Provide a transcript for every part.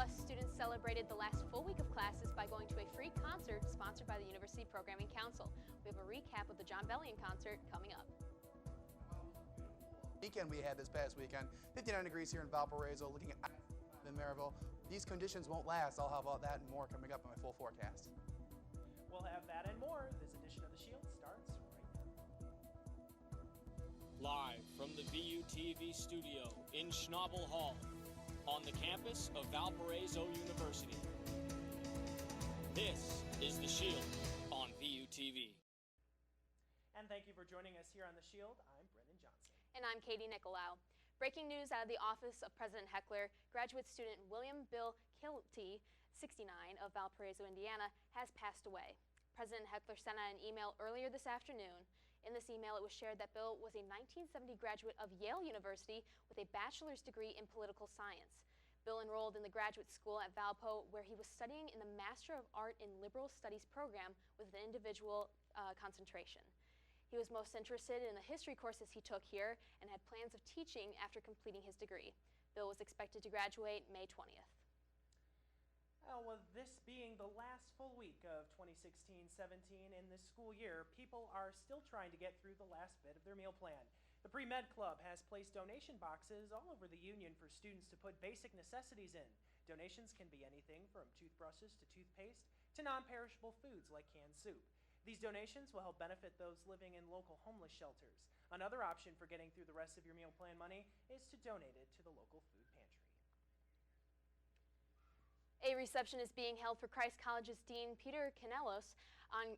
Plus students celebrated the last full week of classes by going to a free concert sponsored by the University Programming Council. We have a recap of the John Bellion concert coming up. Weekend we had this past weekend, 59 degrees here in Valparaiso, looking at in Maryville. These conditions won't last. I'll have all that and more coming up in my full forecast. We'll have that and more. This edition of The Shield starts right now. Live from the VUTV studio in Schnabel Hall on the campus of Valparaiso University. This is The Shield on VUTV. And thank you for joining us here on The Shield. I'm Brendan Johnson. And I'm Katie Nicolau. Breaking news out of the office of President Heckler, graduate student William Bill Kilty, 69, of Valparaiso, Indiana, has passed away. President Heckler sent out an email earlier this afternoon. In this email, it was shared that Bill was a 1970 graduate of Yale University with a bachelor's degree in political science. Bill enrolled in the graduate school at Valpo, where he was studying in the Master of Art in Liberal Studies program with an individual concentration. He was most interested in the history courses he took here and had plans of teaching after completing his degree. Bill was expected to graduate May 20th. With this being the last full week of 2016-17 in this school year, people are still trying to get through the last bit of their meal plan. The Pre-Med Club has placed donation boxes all over the union for students to put basic necessities in. Donations can be anything from toothbrushes to toothpaste to non-perishable foods like canned soup. These donations will help benefit those living in local homeless shelters. Another option for getting through the rest of your meal plan money is to donate it to the local food pantry. A reception is being held for Christ College's Dean Peter Canellos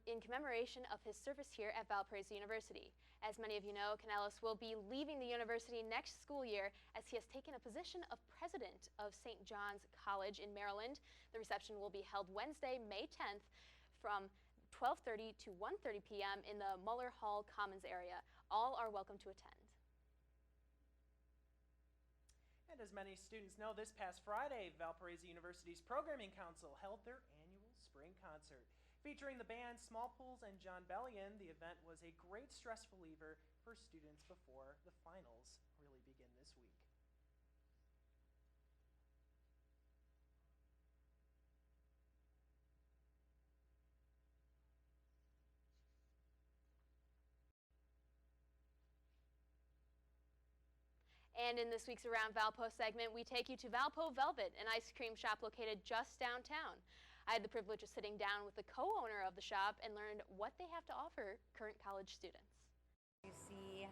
in commemoration of his service here at Valparaiso University. As many of you know, Canellos will be leaving the university next school year as he has taken a position of president of St. John's College in Maryland. The reception will be held Wednesday, May 10th from 12:30 to 1:30 p.m. in the Muller Hall Commons area. All are welcome to attend. And as many students know, this past Friday, Valparaiso University's Programming Council held their annual spring concert. Featuring the band Small Pools and John Bellion, the event was a great stress reliever for students before the finals really begin this week. And in this week's Around Valpo segment, we take you to Valpo Velvet, an ice cream shop located just downtown. I had the privilege of sitting down with the co-owner of the shop and learned what they have to offer current college students. You see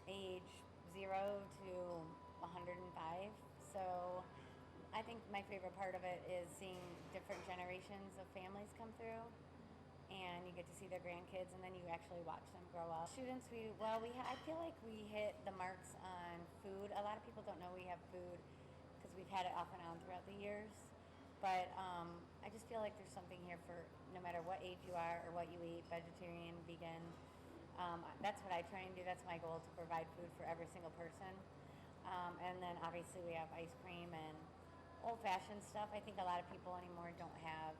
age 0 to 105, so I think my favorite part of it is seeing different generations of families come through. And you get to see their grandkids, and then you actually watch them grow up. Students, I feel like we hit the marks on food. A lot of people don't know we have food because we've had it off and on throughout the years. But I just feel like there's something here for no matter what age you are or what you eat, vegetarian, vegan. That's what I try and do. That's my goal, to provide food for every single person. And then obviously we have ice cream and old-fashioned stuff. I think a lot of people anymore don't have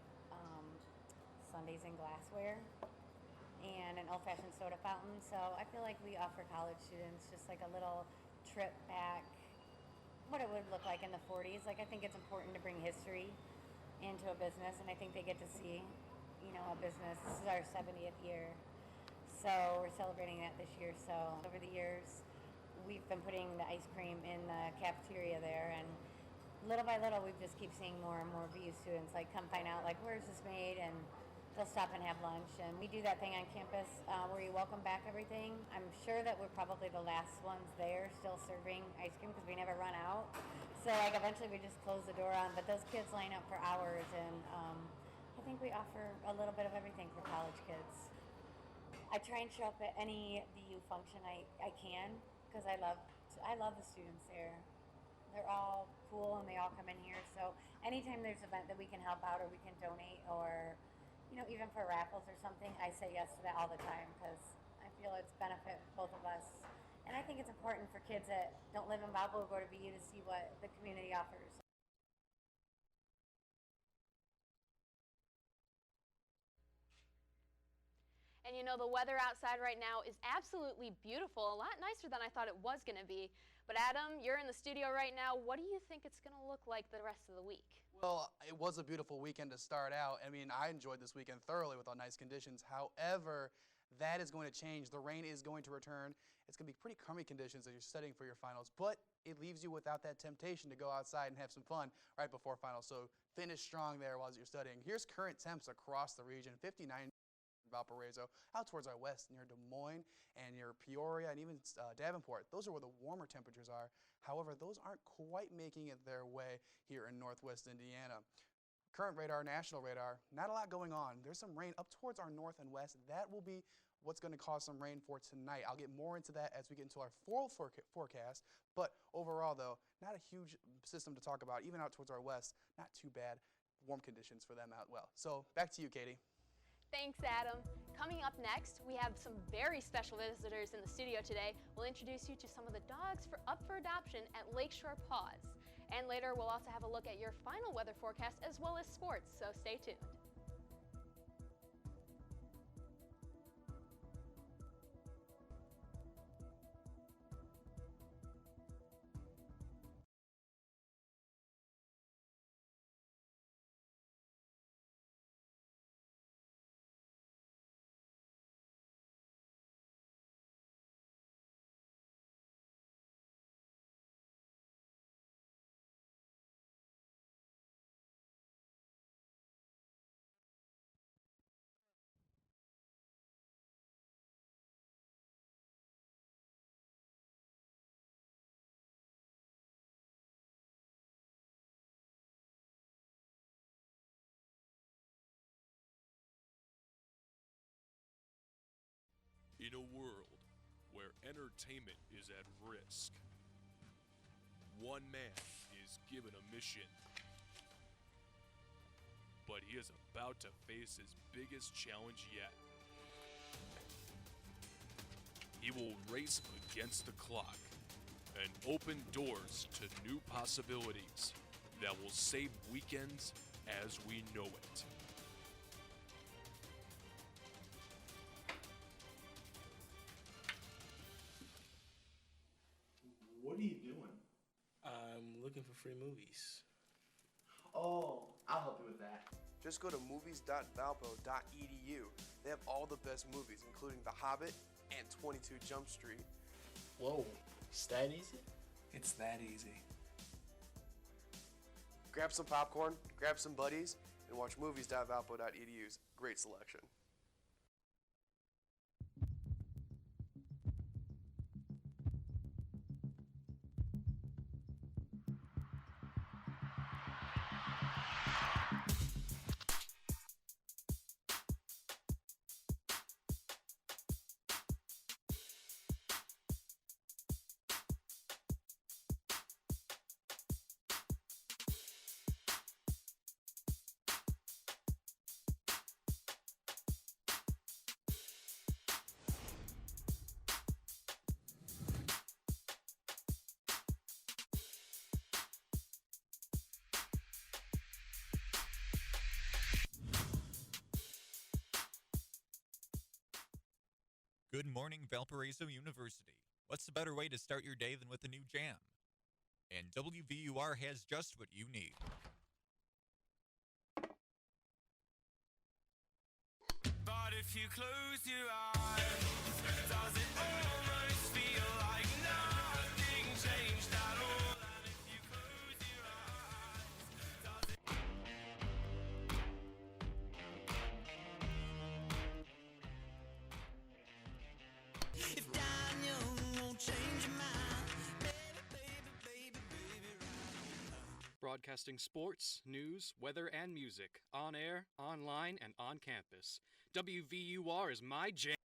sundaes and glassware and an old-fashioned soda fountain. So I feel like we offer college students just like a little trip back, what it would look like in the 40s. Like, I think it's important to bring history into a business, and I think they get to see, a business. This is our 70th year, so we're celebrating that this year. So over the years, we've been putting the ice cream in the cafeteria there, and little by little, we just keep seeing more and more VU students like come find out, like, where's this made, and they'll stop and have lunch. And we do that thing on campus where you welcome back everything. I'm sure that we're probably the last ones there still serving ice cream because we never run out. So like eventually we just close the door on, but those kids line up for hours, and I think we offer a little bit of everything for college kids. I try and show up at any VU function I can because I love the students there. They're all cool and they all come in here. So anytime there's an event that we can help out or we can donate, or even for raffles or something, I say yes to that all the time because I feel it's benefit both of us. And I think it's important for kids that don't live in Valpo who go to VU to see what the community offers. And you know, the weather outside right now is absolutely beautiful, a lot nicer than I thought it was going to be. But Adam, you're in the studio right now. What do you think it's going to look like the rest of the week? Well, it was a beautiful weekend to start out. I mean, I enjoyed this weekend thoroughly with all nice conditions. However, that is going to change. The rain is going to return. It's going to be pretty crummy conditions as you're studying for your finals, but it leaves you without that temptation to go outside and have some fun right before finals. So finish strong there while you're studying. Here's current temps across the region: 59 Valparaiso, out towards our west near Des Moines and near Peoria and even Davenport. Those are where the warmer temperatures are. However, those aren't quite making it their way here in northwest Indiana. Current radar, national radar, not a lot going on. There's some rain up towards our north and west. That will be what's going to cause some rain for tonight. I'll get more into that as we get into our full forecast. But overall, though, not a huge system to talk about. Even out towards our west, not too bad. Warm conditions for them out well. So back to you, Katie. Thanks, Adam. Coming up next, we have some very special visitors in the studio today. We'll introduce you to some of the dogs up for adoption at Lakeshore Paws. And later, we'll also have a look at your final weather forecast as well as sports, so stay tuned. In a world where entertainment is at risk, one man is given a mission, but he is about to face his biggest challenge yet. He will race against the clock and open doors to new possibilities that will save weekends as we know it. What are you doing? I'm looking for free movies. Oh, I'll help you with that. Just go to movies.valpo.edu. They have all the best movies, including The Hobbit and 22 Jump Street. Whoa, it's that easy? It's that easy. Grab some popcorn, grab some buddies, and watch movies.valpo.edu's great selection. Good morning, Valparaiso University. What's a better way to start your day than with a new jam? And WVUR has just what you need. But if you close your eyes, does it almost feel like nothing changed at all? And if you close your eyes, does it... If Daniel won't change your mind, baby, Broadcasting sports, news, weather, and music on air, online, and on campus. WVUR is my jam.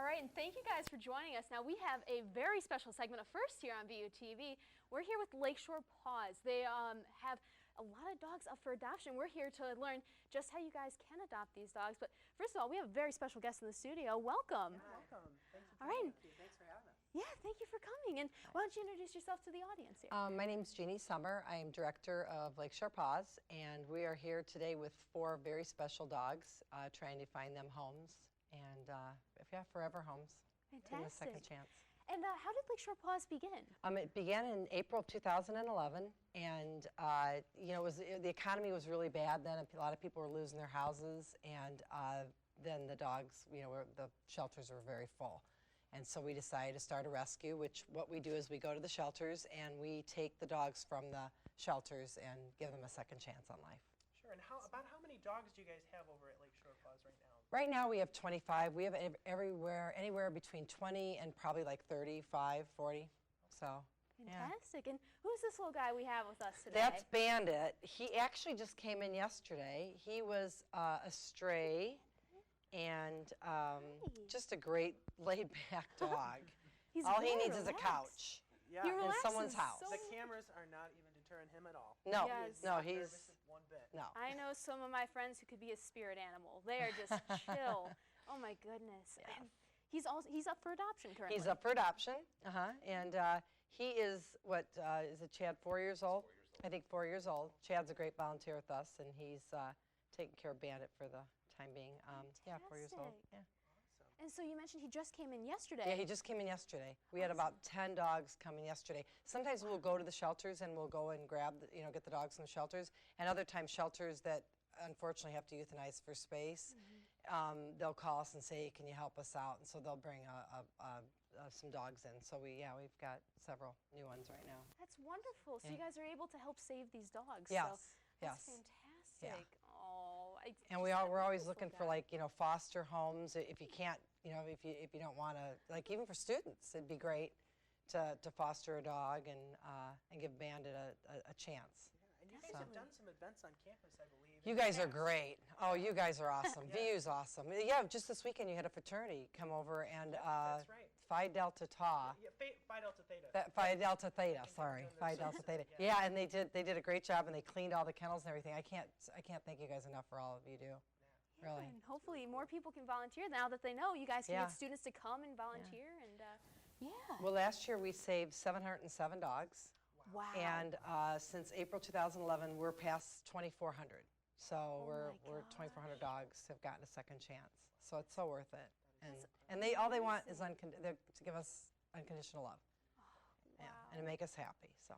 right, and thank you guys for joining us. Now, we have a very special segment of First here on VUTV. We're here with Lakeshore Paws. They have a lot of dogs up for adoption. We're here to learn just how you guys can adopt these dogs. But first of all, we have a very special guest in the studio. Welcome. Yeah, welcome. Thanks for All right. Thanks for having us. Yeah, thank you for coming. And why don't you introduce yourself to the audience here? My name's Jeannie Summer. I am director of Lakeshore Paws, and we are here today with 4 very special dogs, trying to find them homes, and forever homes. Fantastic. Give them a second chance. And how did Lakeshore Paws begin? It began in April 2011, and the economy was really bad then. A lot of people were losing their houses, and then the dogs, the shelters were very full. And so we decided to start a rescue, which what we do is we go to the shelters and we take the dogs from the shelters and give them a second chance on life. Sure. And about how many dogs do you guys have over at Lakeshore Paws right now? Right now we have 25. We have anywhere between 20 and probably like 35, 40. So, Fantastic. And who's this little guy we have with us today? That's Bandit. He actually just came in yesterday. He was a stray and just a great laid-back dog. All he needs is a couch Yeah. in someone's house. The cameras are not even deterring him at all. No, Yes. no, Not he's nervous one bit. no. I know some of my friends who could be a spirit animal. They are just chill. Oh my goodness. Yeah. And he's up for adoption currently. He's up for adoption. And he is is it Chad? 4 years old? I think 4 years old. Chad's a great volunteer with us, and he's taking care of Bandit for the time being. 4 years old. Fantastic. Yeah. And so you mentioned he just came in yesterday. Yeah, he just came in yesterday. We had about 10 dogs coming yesterday. Sometimes we'll go to the shelters and we'll go and grab, get the dogs from the shelters. And other times shelters that unfortunately have to euthanize for space, they'll call us and say, "Can you help us out?" And so they'll bring some dogs in. So we've got several new ones right now. That's wonderful. So you guys are able to help save these dogs. Yes. So that's Yes. fantastic. Oh, And we're always looking for foster homes. If you can't, if you don't want to, even for students, it'd be great to foster a dog and give Bandit a chance. Yeah, and you guys have done some events on campus, I believe. You guys are great. Oh, you guys are awesome. VU's awesome. Yeah, just this weekend you had a fraternity come over and That's right. Phi Delta Tau. Yeah, Phi Delta Theta. Phi Delta Theta, sorry. doing Phi this. Delta Theta. Yeah. Yeah, and they did a great job, and they cleaned all the kennels and everything. I can't thank you guys enough for all of you do. Yeah, Really. and hopefully more people can volunteer now that they know you guys can Yeah. get students to come and volunteer. And Well, last year we saved 707 dogs. wow. And since April 2011, we're past 2,400. So we're 2,400 dogs have gotten a second chance. So it's so worth it. And all they want is to give us unconditional love. Yeah, and to make us happy. So.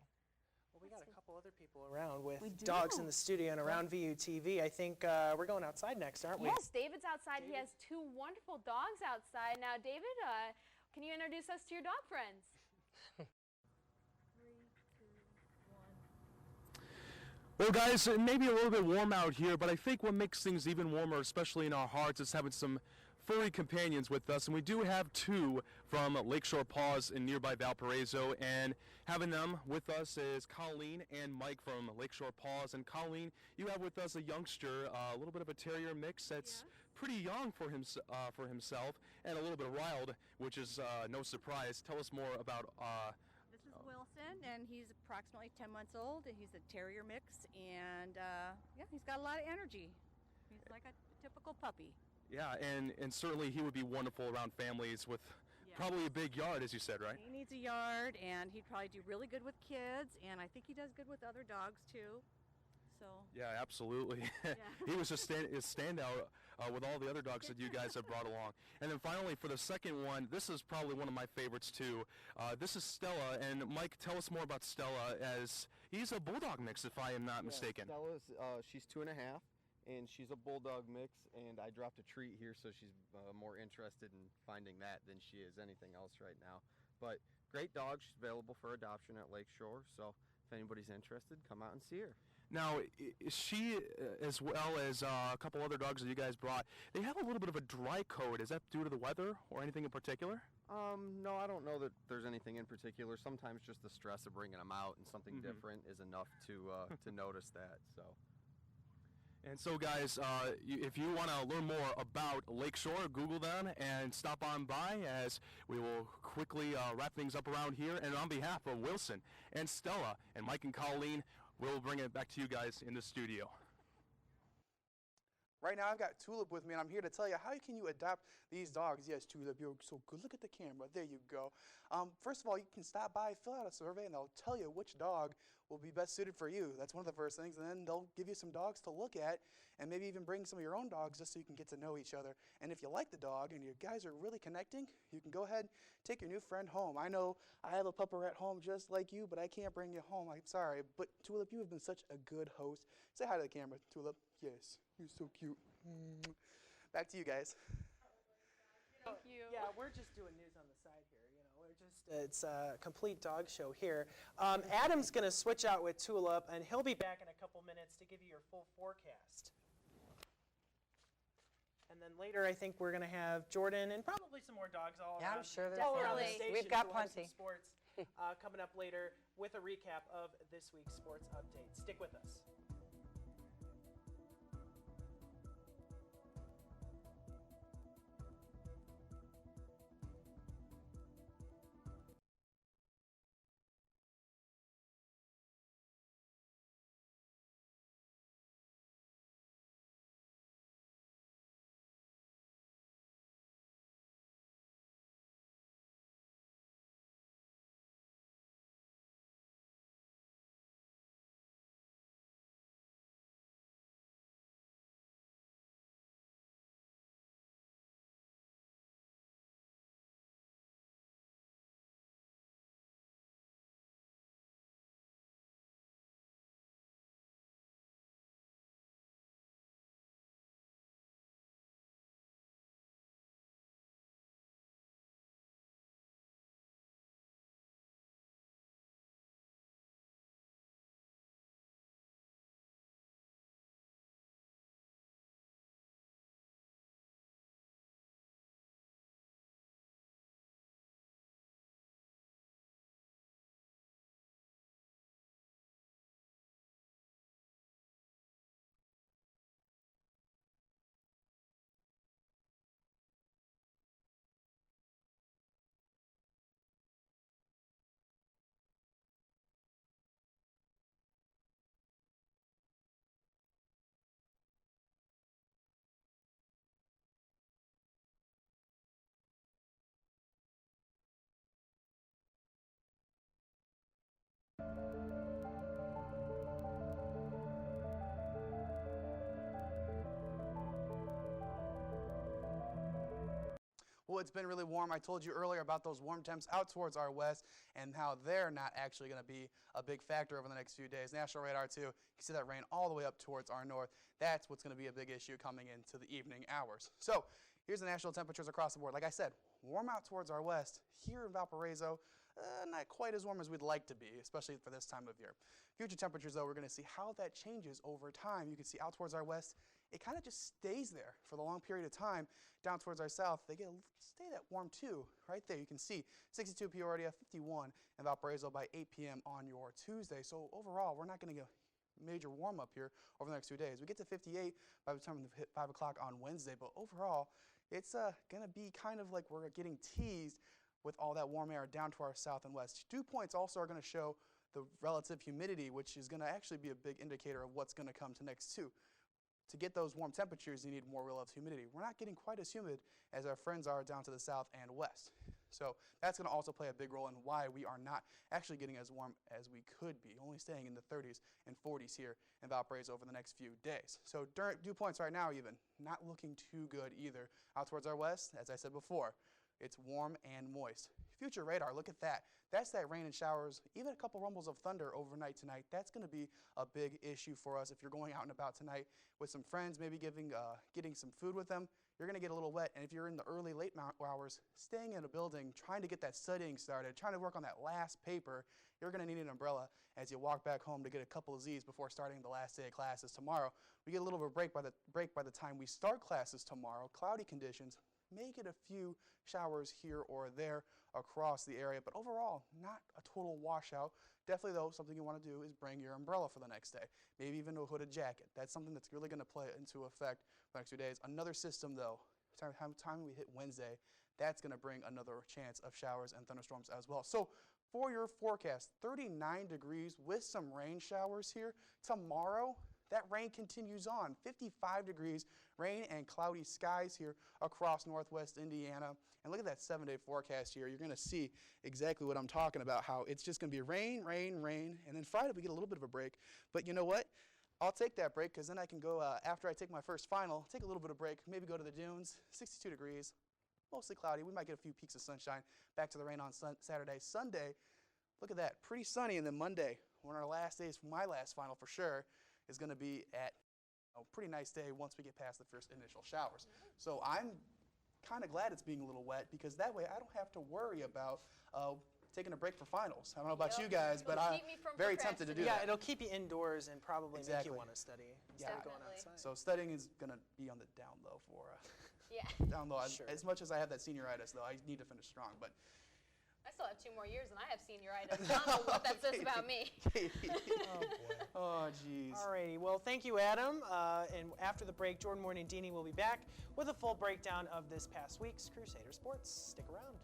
Well, we got a couple other people around with dogs in the studio and around VUTV. I think we're going outside next, aren't we? Yes, David's outside. He has 2 wonderful dogs outside. Now, David, can you introduce us to your dog friends? Well, guys, it may be a little bit warm out here, but I think what makes things even warmer, especially in our hearts, is having some furry companions with us. And we do have 2 from Lakeshore Paws in nearby Valparaiso. And having them with us is Colleen and Mike from Lakeshore Paws. And Colleen, you have with us a youngster, a little bit of a terrier mix that's pretty young for himself and a little bit wild, which is no surprise. Tell us more about This is Wilson, and he's approximately 10 months old. He's a terrier mix, and he's got a lot of energy. He's like a typical puppy. Yeah, and certainly he would be wonderful around families with probably a big yard, as you said, right? He needs a yard, and he'd probably do really good with kids, and I think he does good with other dogs too. So. Yeah, absolutely. He was just a standout with all the other dogs that you guys have brought along. And then finally, for the second one, this is probably one of my favorites too. This is Stella, and Mike, tell us more about Stella, as he's a bulldog mix, if I am not mistaken. Stella's, she's 2.5, and she's a bulldog mix, and I dropped a treat here, so she's more interested in finding that than she is anything else right now. But great dog. She's available for adoption at Lakeshore, so if anybody's interested, come out and see her. Now, is she, as well as a couple other dogs that you guys brought, they have a little bit of a dry coat. Is that due to the weather or anything in particular? No, I don't know that there's anything in particular. Sometimes just the stress of bringing them out and something different is enough to notice that. So. And so, guys, if you want to learn more about Lakeshore, Google them and stop on by as we will quickly wrap things up around here. And on behalf of Wilson and Stella and Mike and Colleen, we'll bring it back to you guys in the studio. Right now, I've got Tulip with me, and I'm here to tell you how can you adopt these dogs. Yes, Tulip, you're so good. Look at the camera. There you go. First of all, you can stop by, fill out a survey, and they'll tell you which dog will be best suited for you. That's one of the first things, and then they'll give you some dogs to look at, and maybe even bring some of your own dogs just so you can get to know each other. And if you like the dog and you guys are really connecting, you can go ahead and take your new friend home. I know I have a pupper at home just like you, but I can't bring you home. I'm sorry. But Tulip, you have been such a good host. Say hi to the camera, Tulip. Yes, you're so cute. Back to you guys. Thank you. Yeah, we're just doing news on the side here. You know, we're just it's a complete dog show here. Adam's going to switch out with Tulip, and he'll be back in a couple minutes to give you your full forecast. And then later, I think we're going to have Jordan and probably some more dogs all Yeah, around. I'm sure there's all around the plenty. station. We've got We'll have plenty. some sports coming up later with a recap of this week's sports update. Stick with us. Well, it's been really warm. I told you earlier about those warm temps out towards our west and how they're not actually going to be a big factor over the next few days. National radar, too. You can see that rain all the way up towards our north. That's what's going to be a big issue coming into the evening hours. So here's the national temperatures across the board. Like I said, warm out towards our west. Here in Valparaiso, not quite as warm as we'd like to be, especially for this time of year. Future temperatures, though, we're going to see how that changes over time. You can see out towards our west, it kind of just stays there for the long period of time. Down towards our south, they stay that warm too. Right there, you can see 62 Peoria, 51 in Valparaiso by 8 p.m. on your Tuesday. So overall, we're not going to get major warm up here over the next 2 days. We get to 58 by the time we hit 5 o'clock on Wednesday, but overall, it's going to be kind of like we're getting teased with all that warm air down to our south and west. Dew points also are going to show the relative humidity, which is going to actually be a big indicator of what's going to come to next too. To get those warm temperatures, you need more relative humidity. We're not getting quite as humid as our friends are down to the south and west. So that's going to also play a big role in why we are not actually getting as warm as we could be, only staying in the 30s and 40s here in Valparaiso over the next few days. So dew points right now even, not looking too good either. Out towards our west, as I said before, it's warm and moist. Future radar, look at that. That's that rain and showers, even a couple rumbles of thunder overnight tonight. That's going to be a big issue for us if you're going out and about tonight with some friends, maybe getting some food with them. You're going to get a little wet, and if you're in the early, late hours, staying in a building, trying to get that studying started, trying to work on that last paper, you're going to need an umbrella as you walk back home to get a couple of Z's before starting the last day of classes tomorrow. We get a little bit of break by the time we start classes tomorrow. Cloudy conditions, may get a few showers here or there across the area, but overall, not a total washout. Definitely, though, something you want to do is bring your umbrella for the next day, maybe even a hooded jacket. That's something that's really going to play into effect for the next 2 days. Another system, though, time we hit Wednesday, that's going to bring another chance of showers and thunderstorms as well. So for your forecast, 39 degrees with some rain showers here. Tomorrow, that rain continues on. 55 degrees, rain and cloudy skies here across northwest Indiana. And look at that 7-day forecast here. You're going to see exactly what I'm talking about, how it's just going to be rain, rain, rain. And then Friday, we get a little bit of a break. But you know what? I'll take that break because then I can go, after I take my first final, take a little bit of break, maybe go to the dunes, 62 degrees, mostly cloudy. We might get a few peaks of sunshine. Back to the rain on Saturday. Sunday, look at that, pretty sunny. And then Monday, one of our last days for my last final for sure, is going to be at a pretty nice day once we get past the first initial showers. So I'm kind of glad it's being a little wet because that way I don't have to worry about taking a break for finals. I don't know about you guys, but I'm very tempted to do that. Yeah, it'll keep you indoors and probably make you Exactly. want to study instead of going outside. So studying is going to be on the down low for down low. Sure. As much as I have that senioritis, though, I need to finish strong. But I still have 2 more years and I have senioritis. I don't know what that says about me. Oh, boy. Oh, geez. Alrighty, well, thank you, Adam. And after the break, Jordan Mornandini will be back with a full breakdown of this past week's Crusader Sports. Stick around.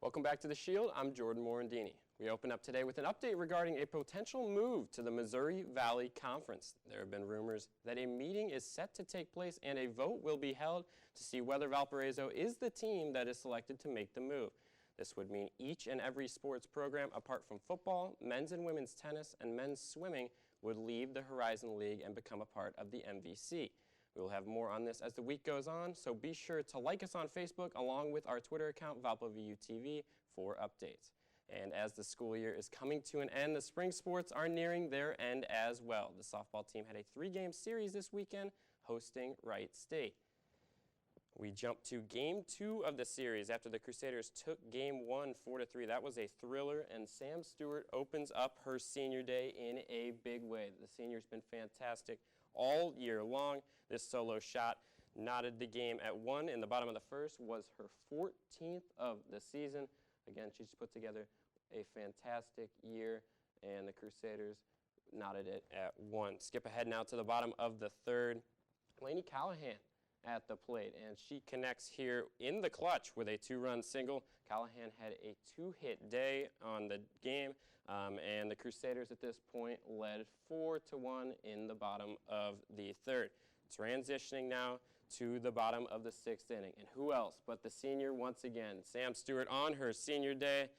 Welcome back to The Shield. I'm Jordan Morandini. We open up today with an update regarding a potential move to the Missouri Valley Conference. There have been rumors that a meeting is set to take place and a vote will be held to see whether Valparaiso is the team that is selected to make the move. This would mean each and every sports program apart from football, men's and women's tennis, and men's swimming would leave the Horizon League and become a part of the MVC. We will have more on this as the week goes on, so be sure to like us on Facebook along with our Twitter account, ValpoVUTV, for updates. And as the school year is coming to an end, the spring sports are nearing their end as well. The softball team had a 3-game series this weekend, hosting Wright State. We jump to Game 2 of the series after the Crusaders took Game 1 4-3. That was a thriller, and Sam Stewart opens up her senior day in a big way. The senior's been fantastic all year long. This solo shot knotted the game at 1 in the bottom of the first, was her 14th of the season. Again, she's put together a fantastic year, and the Crusaders knotted it at 1. Skip ahead now to the bottom of the third. Lainey Callahan at the plate, and she connects here in the clutch with a 2-run single. Callahan had a 2-hit day on the game, and the Crusaders at this point led 4-1 in the bottom of the third. Transitioning now to the bottom of the 6th inning, and who else but the senior once again, Sam Stewart on her senior day.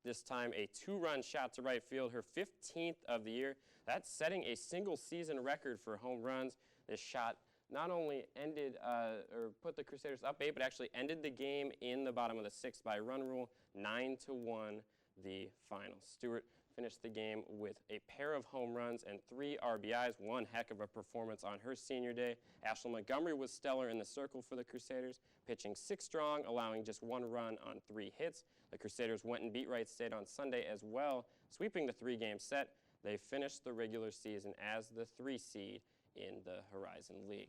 This time a 2-run shot to right field, her 15th of the year. That's setting a single season record for home runs. This shot not only ended or put the Crusaders up 8, but actually ended the game in the bottom of the 6th by run rule, 9-1 the final. Stewart finished the game with a pair of home runs and 3 RBIs. One heck of a performance on her senior day. Ashley Montgomery was stellar in the circle for the Crusaders, pitching 6 strong, allowing just 1 run on 3 hits. The Crusaders went and beat Wright State on Sunday as well, sweeping the 3-game set. They finished the regular season as the 3 seed in the Horizon League.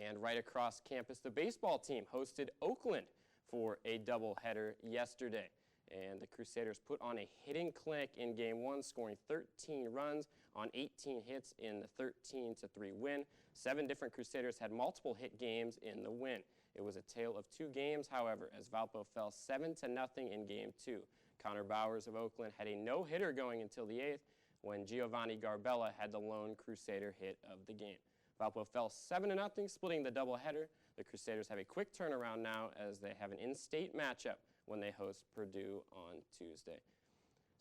And right across campus, the baseball team hosted Oakland for a doubleheader yesterday. And the Crusaders put on a hitting clinic in Game 1, scoring 13 runs on 18 hits in the 13-3 win. 7 different Crusaders had multiple hit games in the win. It was a tale of 2 games, however, as Valpo fell 7-0 in Game 2. Connor Bowers of Oakland had a no-hitter going until the 8th when Giovanni Garbella had the lone Crusader hit of the game. Valpo fell 7-0, splitting the doubleheader. The Crusaders have a quick turnaround now as they have an in-state matchup when they host Purdue on Tuesday.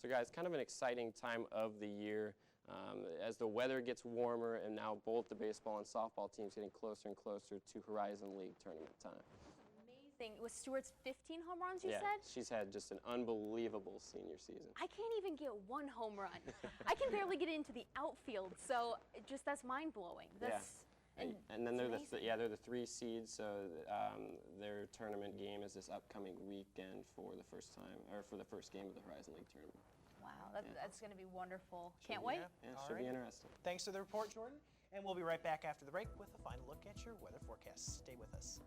So guys, kind of an exciting time of the year as the weather gets warmer, and now both the baseball and softball teams getting closer and closer to Horizon League tournament time. Amazing. It was Stewart's 15 home runs, you Yeah, said? she's had just an unbelievable senior season. I can't even get 1 home run. I can barely get into the outfield, so that's mind-blowing. And then they're they're the 3 seeds, so their tournament game is this upcoming weekend for the first time, or for the first game of the Horizon League tournament. Wow, that's going to be wonderful. Can't wait. Yeah, should be interesting. Thanks for the report, Jordan. And we'll be right back after the break with a final look at your weather forecast. Stay with us.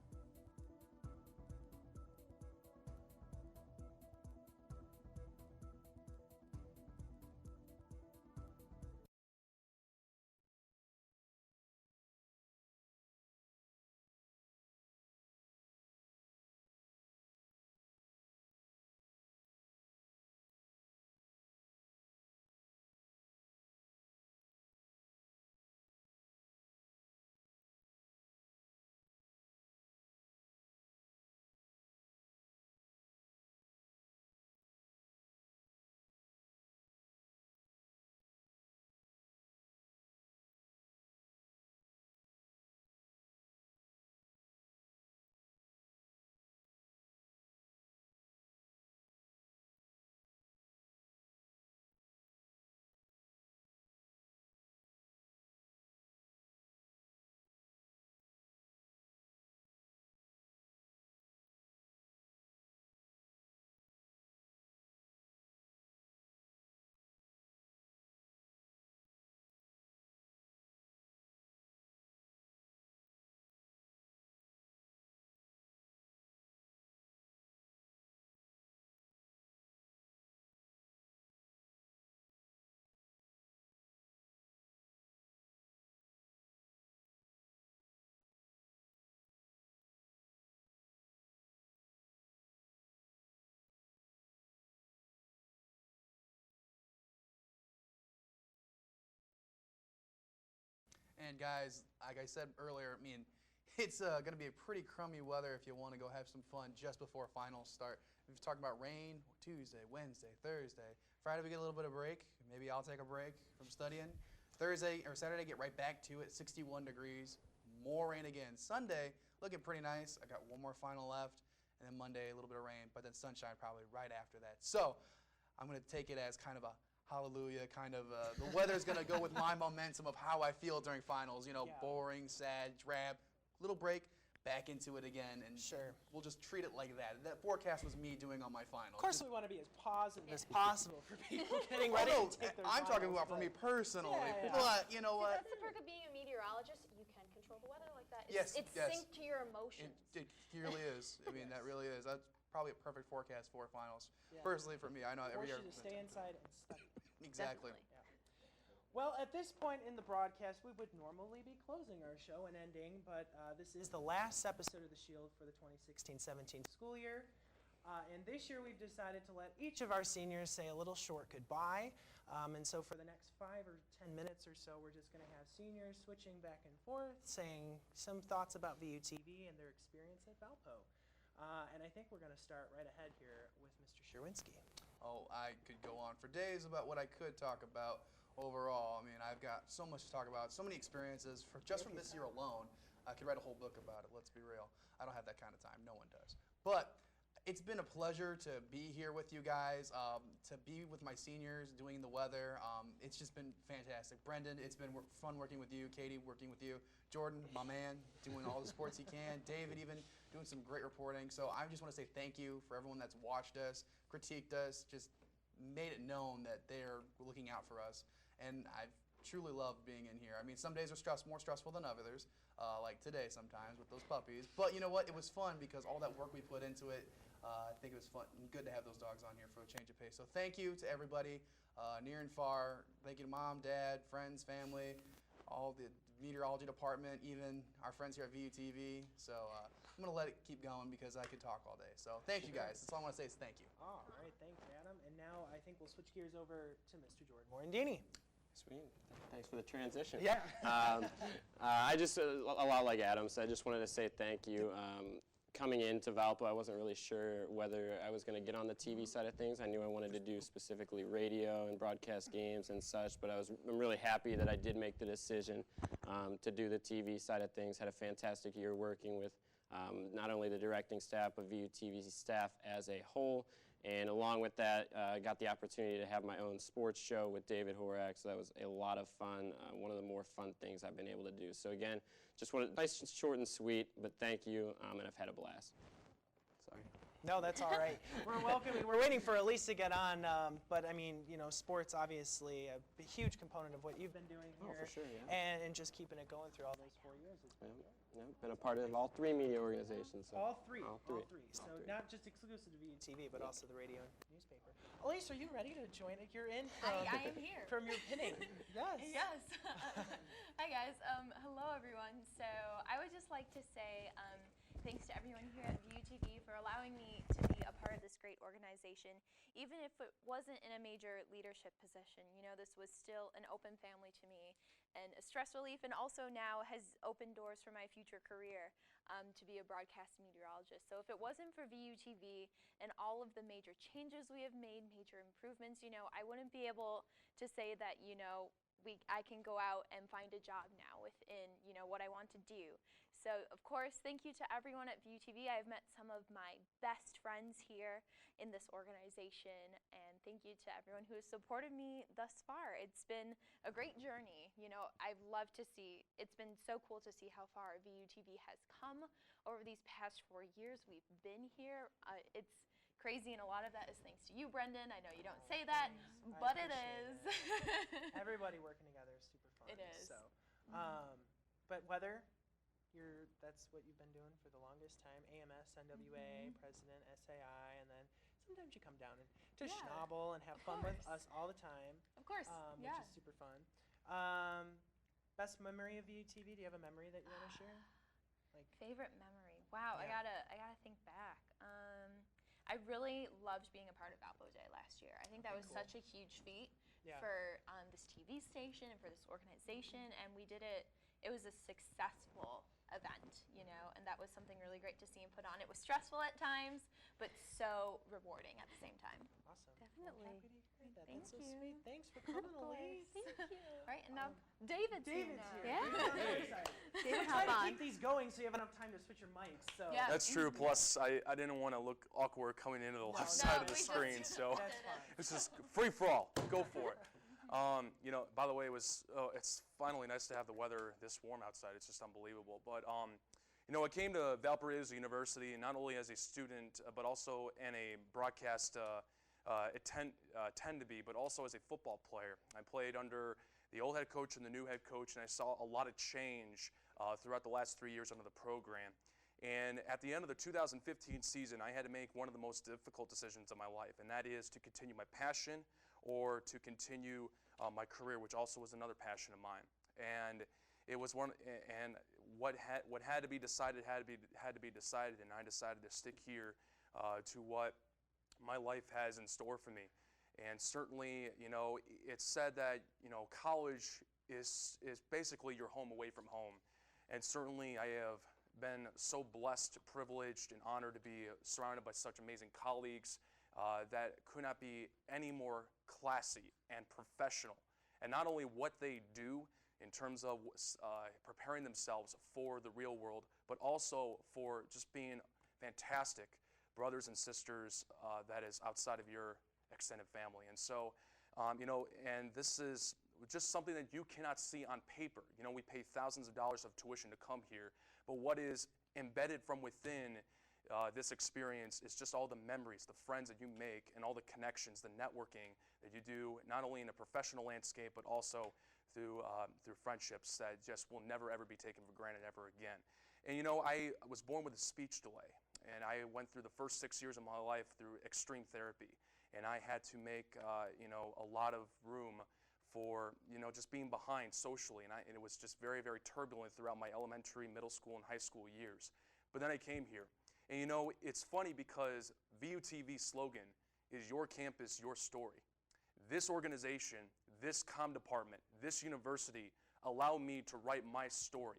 And guys, like I said earlier, I mean, it's going to be a pretty crummy weather if you want to go have some fun just before finals start. We've talked about rain Tuesday, Wednesday, Thursday. Friday we get a little bit of break. Maybe I'll take a break from studying. Thursday or Saturday, get right back to it. 61 degrees, more rain again. Sunday, looking pretty nice. I got one more final left. And then Monday, a little bit of rain, but then sunshine probably right after that. So I'm going to take it as kind of a hallelujah, kind of the weather's going to go with my momentum of how I feel during finals. You know, boring, sad, drab, little break, back into it again, and we'll just treat it like that. That forecast was me doing on my finals. Of course, we want to be as positive as possible for people getting ready to take their I'm talking finals, about for me personally, Yeah. but you know what? That's the perk of being a meteorologist. You can control the weather like that. Yes, It's yes. synced to your emotions. It really is. I mean, that really is. That's probably a perfect forecast for finals. Yeah. Personally, for me, I know every year. Force you to stay inside and study. Exactly. Yeah. Well, at this point in the broadcast, we would normally be closing our show and ending, but this is the last episode of The Shield for the 2016-17 school year. And this year we've decided to let each of our seniors say a little short goodbye. And so for the next 5 or 10 minutes or so, we're just going to have seniors switching back and forth, saying some thoughts about VUTV and their experience at Valpo. And I think we're going to start right ahead here with Mr. Sherwinski. Oh, I could go on for days about what I could talk about. overall. I mean, I've got so much to talk about, so many experiences from this year alone. I could write a whole book about it, let's be real. I don't have that kind of time, no one does. But it's been a pleasure to be here with you guys, to be with my seniors, doing the weather. It's just been fantastic. Brendan, it's been fun working with you. Katie, working with you. Jordan, my man, doing all the sports he can. David, even doing some great reporting. So I just want to say thank you for everyone that's watched us, critiqued us, just made it known that they're looking out for us. And I've truly loved being in here. I mean, some days are more stressful than others, like today sometimes with those puppies. But you know what? It was fun because all that work we put into it, I think it was fun and good to have those dogs on here for a change of pace. So thank you to everybody, near and far. Thank you to Mom, Dad, friends, family, all the meteorology department, even our friends here at VUTV. So I'm going to let it keep going because I could talk all day. So thank you guys. That's all I want to say is thank you. All right, thanks, Adam. And now I think we'll switch gears over to Mr. Jordan Morandini. Sweet. Thanks for the transition. Yeah. I just, a lot like Adam said, I just wanted to say thank you. Coming into Valpo, I wasn't really sure whether I was going to get on the TV side of things. I knew I wanted to do specifically radio and broadcast games and such, but I'm really happy that I did make the decision to do the TV side of things. Had a fantastic year working with not only the directing staff, but VUTV staff as a whole. And along with that, I got the opportunity to have my own sports show with David Horak, so that was a lot of fun, one of the more fun things I've been able to do. So again, just nice, short and sweet, but thank you, and I've had a blast. Sorry. No, that's all right. We're waiting for Elise to get on, but I mean, you know, sports obviously a huge component of what you've been doing here. Oh, for sure, yeah. And just keeping it going through all those 4 years. Been a part of all 3 media organizations. So. All three. So not just exclusive to VUTV, but also the radio and newspaper. Elise, are you ready to join? You're in from, I am here. From your pinning. Yes. Yes. Hi, guys. Hello, everyone. So I would just like to say thanks to everyone here at VUTV for allowing me to be a part of this great organization, even if it wasn't in a major leadership position. You know, this was still an open family to me and a stress relief, and also now has opened doors for my future career to be a broadcast meteorologist. So if it wasn't for VUTV and all of the major changes we have made, major improvements, you know, I wouldn't be able to say that, you know, I can go out and find a job now within, you know, what I want to do. So, of course, thank you to everyone at VUTV. I've met some of my best friends here in this organization, and thank you to everyone who has supported me thus far. It's been a great journey. You know, I've loved to see, it's been so cool to see how far VUTV has come over these past 4 years we've been here. It's crazy, and a lot of that is thanks to you, Brendan. I know you don't say that, but it is. Everybody working together is super fun. It is. So, but whether that's what you've been doing for the longest time, AMS, NWA, President, SAI, and then sometimes you come down to Schnabel and have fun with us all the time. Of course, which is super fun. Best memory of VUTV? Do you have a memory that you want to share? Like favorite memory? Wow, I gotta think back. I really loved being a part of Valpo Day last year. I think that was such a huge feat for this TV station and for this organization, and we did it. It was a successful event, you know, and that was something really great to see and put on. It was stressful at times, but so rewarding at the same time. Awesome. Definitely. Well, happy to hear that. Thank That's so you. sweet. Thanks for coming, Elise. Thank you. Right, and now David's here. Yeah. David, We're trying to keep these going so you have enough time to switch your mics. So. Yeah. That's true. Plus, I didn't want to look awkward coming into the left side of the screen, so it's just free for all. Go for it. You know, by the way, it's finally nice to have the weather this warm outside. It's just unbelievable. But you know, I came to Valparaiso University not only as a student, but also in a broadcast tend to be, but also as a football player. I played under the old head coach and the new head coach, and I saw a lot of change throughout the last 3 years under the program. And at the end of the 2015 season, I had to make one of the most difficult decisions of my life, and that is to continue my passion or to continue my career, which also was another passion of mine. And it was what had to be decided had to be decided, and I decided to stick here to what my life has in store for me. And certainly, you know, it's said that, you know, college is basically your home away from home. And certainly I have been so blessed, privileged, and honored to be surrounded by such amazing colleagues that could not be any more classy and professional And not only what they do in terms of preparing themselves for the real world, but also for just being fantastic brothers and sisters that is outside of your extended family. And so, and this is just something that you cannot see on paper. We pay thousands of dollars of tuition to come here, but what is embedded from within this experience is just all the memories, the friends that you make, and all the connections, the networking that you do, not only in a professional landscape, but also through friendships that just will never, ever be taken for granted ever again. And I was born with a speech delay, and I went through the first 6 years of my life through extreme therapy, and I had to make a lot of room for just being behind socially, and it was just very, very turbulent throughout my elementary, middle school, and high school years. But then I came here, and it's funny because VUTV's slogan is "Your Campus, Your Story." This organization, this comm department, this university allow me to write my story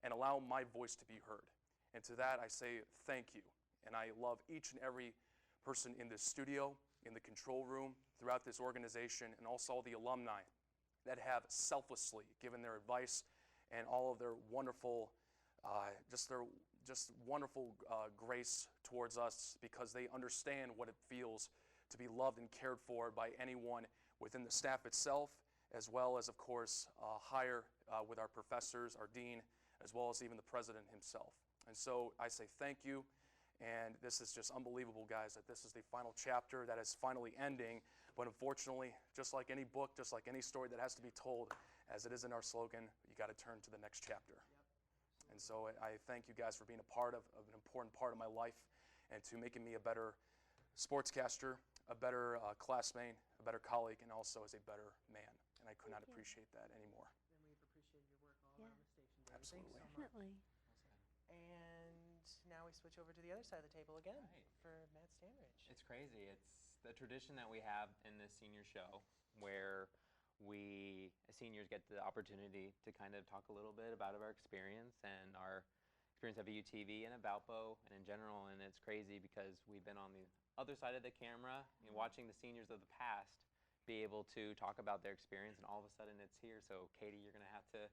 and allow my voice to be heard. And to that I say thank you, and I love each and every person in this studio, in the control room, throughout this organization, and also all the alumni that have selflessly given their advice and all of their wonderful, wonderful grace towards us, because they understand what it feels to be loved and cared for by anyone within the staff itself, as well as, of course, higher with our professors, our dean, as well as even the president himself. And so I say thank you. And this is just unbelievable, guys, that this is the final chapter that is finally ending. But unfortunately, just like any book, just like any story that has to be told, as it is in our slogan, you got to turn to the next chapter. And so I thank you guys for being a part of an important part of my life, and to making me a better sportscaster, a better classmate, a better colleague, and also as a better man. And I could not appreciate that anymore. And we've appreciated your work all around the station, Dave. Absolutely. Thanks so much. Definitely. And now we switch over to the other side of the table again for Matt Stanridge. It's crazy. It's the tradition that we have in this senior show, where we as seniors get the opportunity to kind of talk a little bit about our experience and our experience at VUTV and at Valpo and in general. And it's crazy because we've been on the other side of the camera, watching the seniors of the past be able to talk about their experience, and all of a sudden it's here. So Katie, you're gonna have to,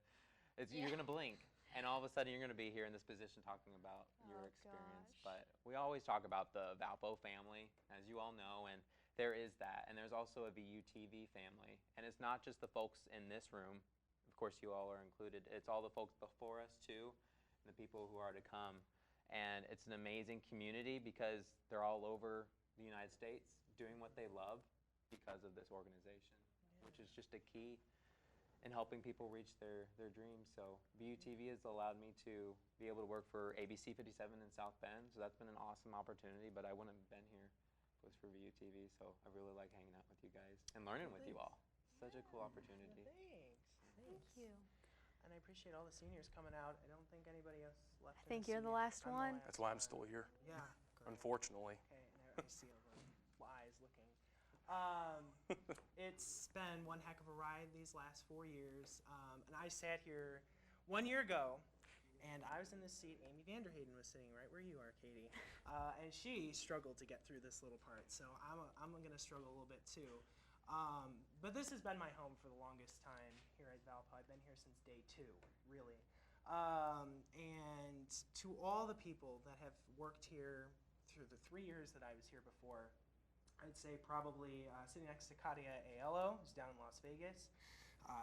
you're gonna blink. And all of a sudden, you're going to be here in this position talking about your experience. Gosh. But we always talk about the Valpo family, as you all know, and there is that. And there's also a VUTV family. And it's not just the folks in this room. Of course, you all are included. It's all the folks before us, too, and the people who are to come. And it's an amazing community because they're all over the United States doing what they love because of this organization, which is just a key in helping people reach their dreams. So VUTV has allowed me to be able to work for ABC 57 in South Bend, so that's been an awesome opportunity, but I wouldn't have been here if it was for VUTV, so I really like hanging out with you guys and learning with you all. Such a cool opportunity. Thank you. And I appreciate all the seniors coming out. I don't think anybody else left. I think you're the last one. That's why I'm still here. Yeah. Unfortunately. Okay, and I see all the eyes looking. It's been one heck of a ride these last 4 years, and I sat here 1 year ago, and I was in this seat. Amy Vanderhayden was sitting right where you are, Katie, and she struggled to get through this little part, so I'm going to struggle a little bit too. But this has been my home for the longest time here at Valpo. I've been here since day 2, really. And to all the people that have worked here through the 3 years that I was here before, I'd say probably sitting next to Katia Aiello, who's down in Las Vegas,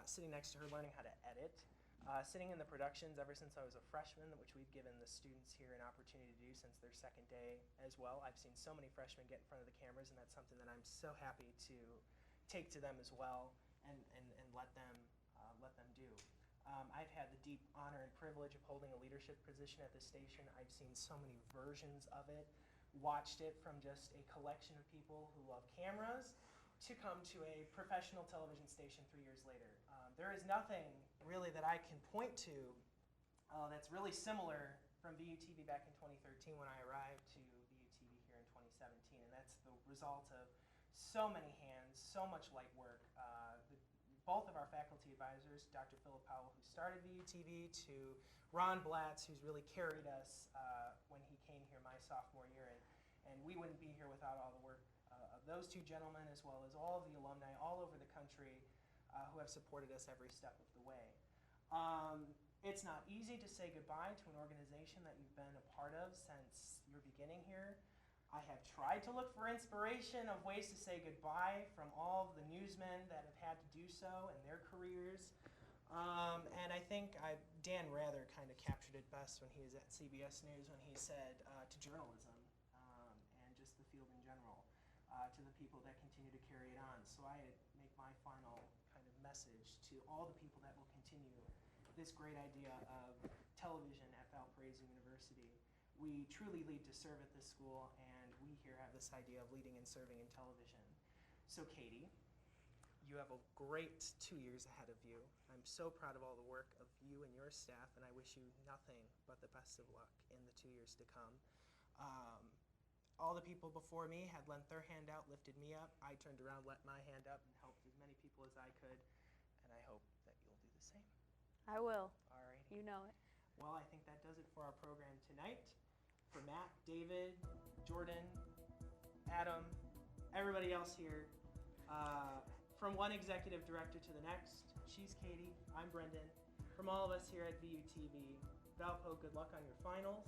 sitting next to her learning how to edit, sitting in the productions ever since I was a freshman, which we've given the students here an opportunity to do since their second day as well. I've seen so many freshmen get in front of the cameras, and that's something that I'm so happy to take to them as well and let them do. I've had the deep honor and privilege of holding a leadership position at this station. I've seen so many versions of it, watched it from just a collection of people who love cameras to come to a professional television station 3 years later. There is nothing really that I can point to that's really similar from VUTV back in 2013 when I arrived to VUTV here in 2017, and that's the result of so many hands, so much light work. Both of our faculty advisors, Dr. Philip Powell, who started VUTV, to Ron Blatz, who's really carried us when he came here my sophomore year, and we wouldn't be here without all the work of those two gentlemen, as well as all of the alumni all over the country. who have supported us every step of the way. It's not easy to say goodbye to an organization that you've been a part of since your beginning here. I have tried to look for inspiration of ways to say goodbye from all of the newsmen that have had to do so in their careers. And I think Dan Rather kind of captured it best when he was at CBS News when he said to journalism and just the field in general, to the people that continue to carry it on. So I make my final kind of message to all the people that will continue this great idea of television at Valparaiso University. We truly lead to serve at this school, and we here have this idea of leading and serving in television. So Katie, you have a great 2 years ahead of you. I'm so proud of all the work of you and your staff, and I wish you nothing but the best of luck in the 2 years to come. All the people before me had lent their hand out, lifted me up. I turned around, let my hand up, and helped as many people as I could, and I hope that you'll do the same. I will. All right. You know it. Well, I think that does it for our program tonight. For Matt, David, Jordan, Adam, everybody else here, from one executive director to the next, she's Katie, I'm Brendan. From all of us here at VUTV, Valpo, good luck on your finals,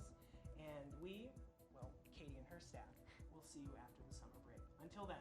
and we, well, Katie and her staff, will see you after the summer break. Until then,